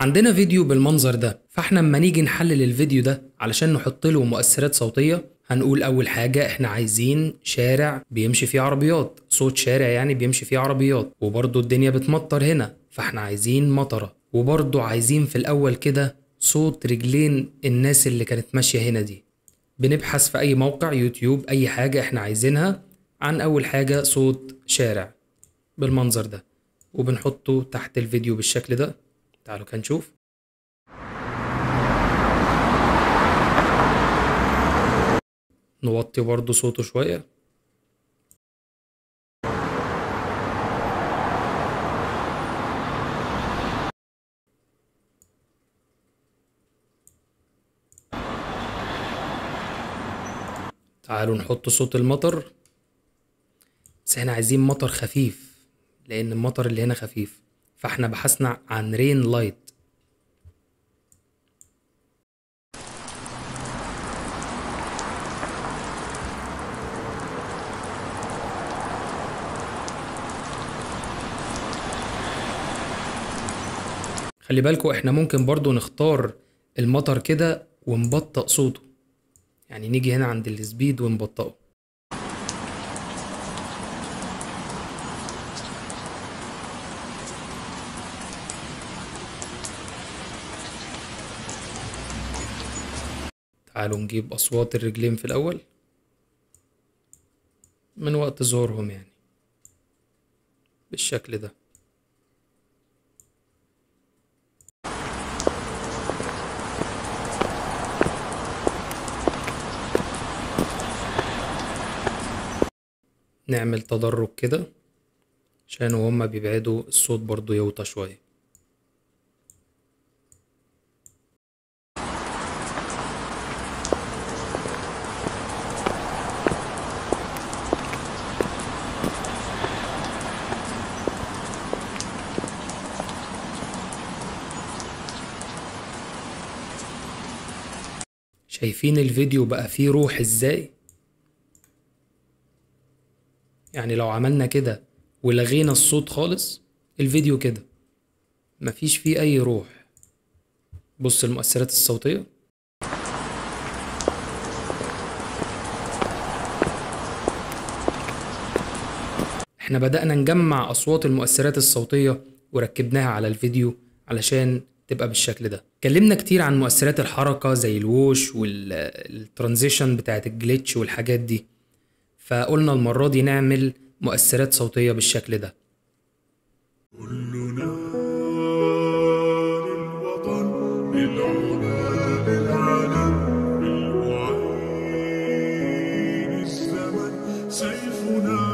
عندنا فيديو بالمنظر ده، فاحنا اما نيجي نحلل الفيديو ده علشان نحط له مؤثرات صوتية هنقول اول حاجة احنا عايزين شارع بيمشي فيه عربيات، صوت شارع يعني بيمشي فيه عربيات، وبرضه الدنيا بتمطر هنا فاحنا عايزين مطرة، وبرضه عايزين في الاول كده صوت رجلين الناس اللي كانت ماشية هنا دي. بنبحث في اي موقع يوتيوب اي حاجة احنا عايزينها عن اول حاجة صوت شارع بالمنظر ده، وبنحطه تحت الفيديو بالشكل ده. تعالوا كده نشوف. نوطي برضو صوته شوية. تعالوا نحط صوت المطر، بس احنا عايزين مطر خفيف لان المطر اللي هنا خفيف، فاحنا بحثنا عن رين لايت. خلي بالكوا احنا ممكن برضو نختار المطر كده ونبطئ صوته، يعني نيجي هنا عند السبيد ونبطئه. تعالوا نجيب أصوات الرجلين في الأول من وقت ظهورهم يعني بالشكل ده. نعمل تدرج كده عشان وهما بيبعدوا الصوت برضو يوطى شوية. شايفين الفيديو بقى فيه روح ازاي؟ يعني لو عملنا كده ولغينا الصوت خالص الفيديو كده مفيش فيه اي روح. بص المؤثرات الصوتية، احنا بدأنا نجمع اصوات المؤثرات الصوتية وركبناها على الفيديو علشان تبقى بالشكل ده. اتكلمنا كتير عن مؤثرات الحركة زي الووش والترانزيشن بتاعت الجليتش والحاجات دي، فقلنا المرة دي نعمل مؤثرات صوتية بالشكل ده. كلنا للوطن للعلا للعلم بالوعي الزمن سيفنا